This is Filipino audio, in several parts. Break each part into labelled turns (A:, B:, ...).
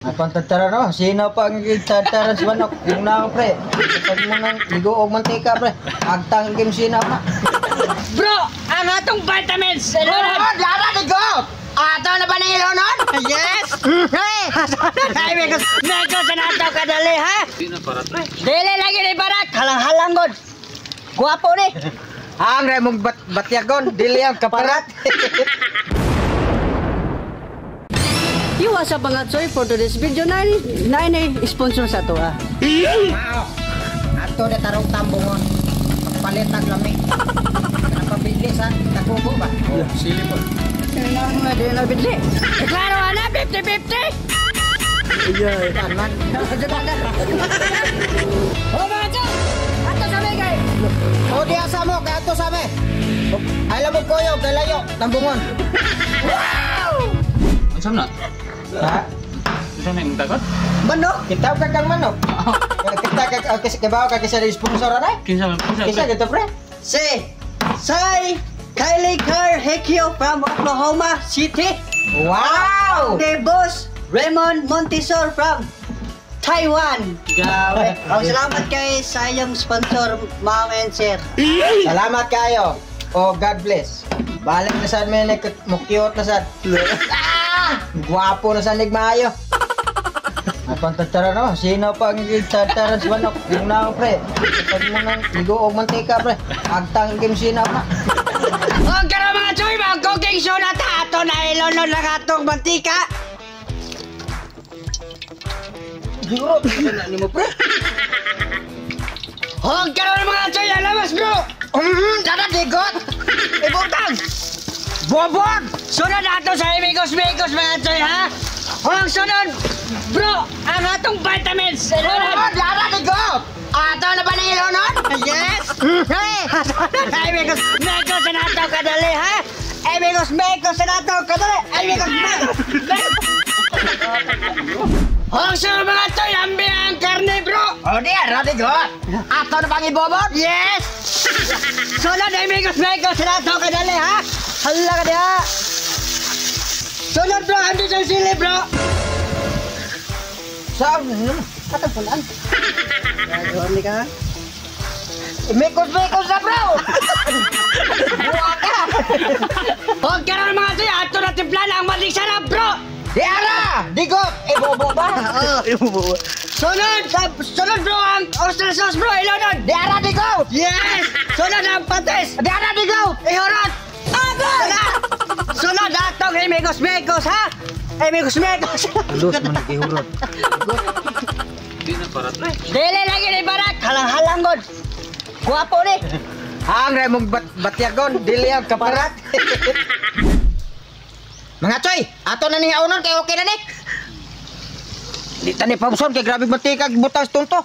A: Akong tantara no, sino pa ang tantara sa manok? Yung na pre, pag mo nang ligo o mantika pre, agtang game sino pa.
B: Bro, ang atong vitamins!
A: Lunod! Lara ni go! Ato na ba ni Lunod?
B: Yes! Ay, Megos sa nato kadali, ha? Dili lagi ni Barat, halang-halang god. Guwapo ni.
A: Ang remong batyagon, dili ang kaparat.
C: Iwas sa pangatsoy for today's video na sponsor sa to ah.
A: Wow! Ato na tarong tambungon. Palitag lamig. Napabili sa nakubo ba? Sili po.
C: Kailangan nga din na bidli.
B: Klaro na, 50-50!
C: Iya.
A: Tanan.
B: Oh, mga Diyos! Ato sa megay!
A: O di asa mo, kaya ato sa me. Ay lamog koyo, kay layo, tambungon.
D: Saan na?
A: Ha?
D: Saan na yung dagat?
A: Manok? Kita ka kang manok. Kita ka kabaw ka kisa sponsor na.
D: Kinsa
A: Kisa gitu pre.
C: Say Kylie Carr Hekio from Oklahoma City.
A: Wow!
C: The boss Raymond Montesor from Taiwan. Grabe. Salamat kay sayang sponsor, ma'am and sir.
A: Salamat kayo. Oh, God bless. Balik na sad may mukyot na sad. Guwapo na sa nigmaayo. Akong tantara no, sino pa ang tantara sa manok? Yung na pre, pag mo nang ligo o mantika pre, agtang game sino pa.
B: Huwag ka na mga Choy, mga cooking show na ta! Ato na ilunod na katong mantika!
A: Siguro, ano mo pre?
B: Huwag ka na mga Choy, alamas bro!
A: Dada digot!
B: Ibutang! Bobog! Sunod ato sa imigos-migos mga Choy, ha? Huwag sunod! Bro, ang atong vitamins!
A: Lunod! Lara digot! Ato na ba ni Lunod?
B: Yes! Ay, Megos sa nato kadali, ha? Ay, Megos sa nato kadali! Ay, Megos! Huwag sunod mga Choy, lambi ang karne, bro!
A: O di, Lara digot! Ato na bang ibobot?
B: Yes! Sunod ay Megos sa nato kadali, ha? Hala ka diha! Sunod, bro! Ando sa sili, bro!
A: Saan? Katapulan.
C: Ano ka?
A: Mekos na bro! Buwa ka!
B: Huwag ka na mga Choy, ato na timplan ang maling sarap, bro!
A: Diara! Digot! Ibobo ba?
B: Sunod bro ang oyster sauce bro, ilunod!
A: Diara digot!
B: Yes! Sunod ang patis!
A: Diara digot!
B: Ihurot! Sunod atong imigos ha? Imigos!
A: Alos man nagihurot.
D: Di na parat na.
B: Dili lagi ni Barat, halang-halang god. Guwapo ni.
A: Ang remong batyagon, dili ang kaparat. Mga Choy, ato na ni haunon kay okay na ni. Di tani pabson kay grabe matikag butas tunto.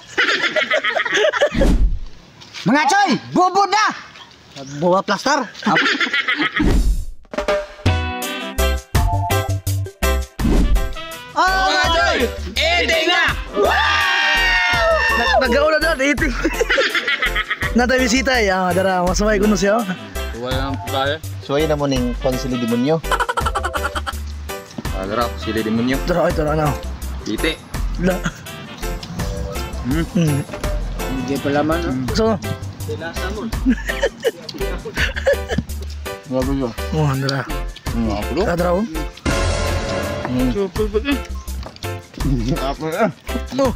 A: Mga Choy, bubod na.
C: Buwa plaster.
D: Mga Choy! Ending na!
E: Nagaula na, dating. Nata bisita ya, dara masaway kuno siya.
D: Wala nang tayo.
A: Suway na mo ning konsili demonyo.
D: Agarap, sili demonyo.
E: Dara ito na.
D: Tite.
E: La.
A: Hindi pa laman.
E: So,
D: Grabe yun.
E: oh, dara.
D: Apa lu?
E: Dara oh.
D: Super betul. Apa ya?
E: Oh.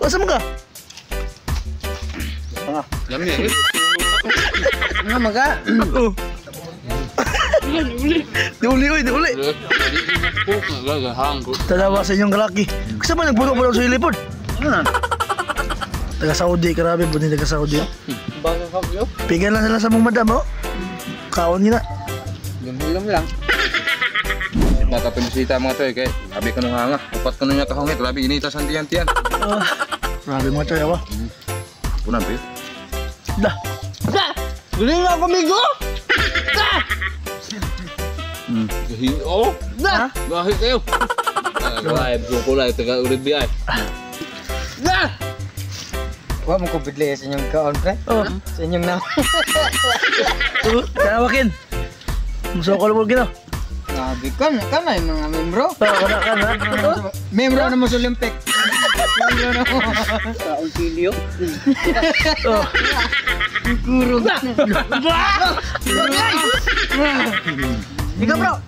E: Asa mo ka?
D: Yummy ya?
A: Nga maga.
E: Oh. Diuli oy, diuli. Tadawa sa inyong galaki. Kasi ba nagburo-buro sa ilipod? Taga Saudi, karabi po din taga Saudi.
A: Baka kabyo.
E: Pigan lang sila sa mong madam, oh. Kaon nila.
A: Gumulong lang.
D: Mata pemisita mga Choy kay grabe ka nung hanga. Upat ka nung niya kahungit. Grabe initas ang tiyan-tiyan.
E: Grabe mga choy, awa.
D: Punan pe.
E: Dah.
B: Bili na ako migo!
D: Oh.
B: Na!
D: Gahit kayo. Gahit kulay taga ulit biay.
B: Na!
A: Wa mo ko bidli sa inyong kaon pre.
E: Oh.
A: Sa inyong na.
E: Tawakin. Muso ko lumog gino.
A: Grabe ka na yung mga membro.
E: Kana.
A: Membro na mo sa Olympic. Membro na mo.
C: Kaunsilyo.
E: Oh.
A: Kurog.
C: Ikaw bro.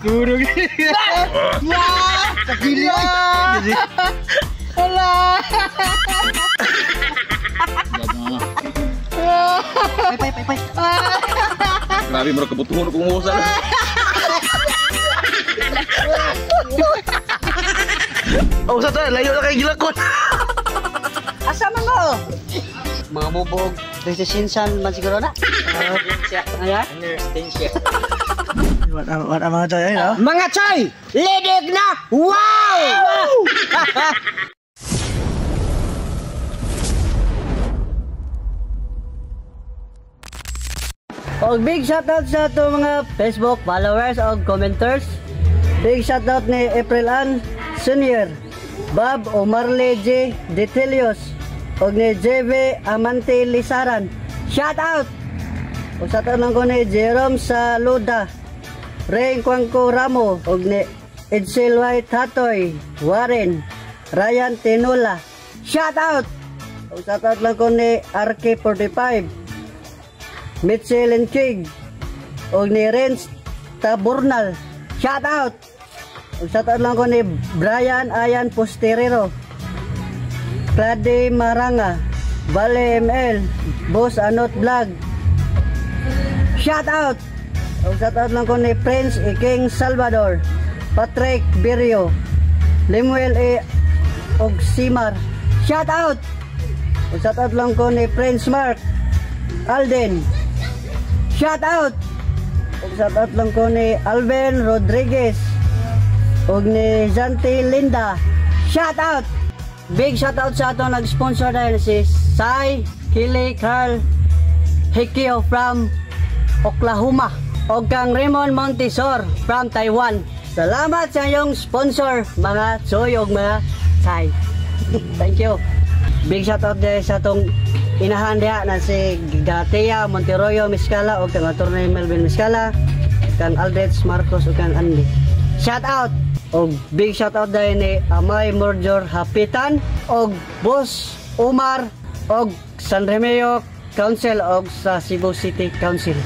A: Kurog. Wah! Sakilya! Hala!
C: Pay.
D: Grabe mo kebutuhan kung umusan.
E: Oh, sa tayo, layo na kay gilakon.
C: Asa man mo? Mga bubog. Resisinsan man siguro na. Ayan.
E: What ang mga chay, ayun ah.
B: Mga choy, lidig na! Wow!
C: Og big shoutout sa ato mga Facebook followers o commenters. Big shoutout ni April Ann Senior, Bob Omarle J. Detelios, og ni JV Amante Lisaran. Shoutout! O shoutout lang ko ni Jerome Saluda, Ray Kwangko Ramo, og ni Edsel White Hatoy, Warren, Ryan Tinula. Shoutout! O shoutout lang ko ni RK45, Mitchell and Chig, og ni Renz Taburnal. Shout out! Og shout out lang ko ni Brian Ayan Posterero, Clady Maranga, Vale ML, Boss Anot Vlog. Shout out! Og shout out lang ko ni Prince King Salvador, Patrick Birio, Lemuel E. og Simar. Shout out! Og shout out lang ko ni Prince Mark Alden. Shout out! Og shout out lang ko ni Alvin Rodriguez og ni Zanti Linda. Shout out! Big shout out sa ato nag-sponsor dahil si Sai Kili Carl Hikio from Oklahoma og kang Raymond Montesor from Taiwan. Salamat sa iyong sponsor mga Choy og mga Sai. Thank you. Big shout out dahil sa atong inahan diha na si Gatea Monteroyo Miscala o kang attorney Melvin Miscala, kang Aldrich Marcos o kang Andy. Shout out! O big shout out dahil ni Amay Morjor Hapitan o Boss Omar o San Remeo Council o sa Cebu City Council.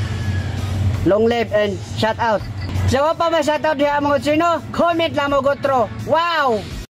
C: Long live and shout out! Sa pa may shout out diha mga sino, comment lang mo gotro. Wow!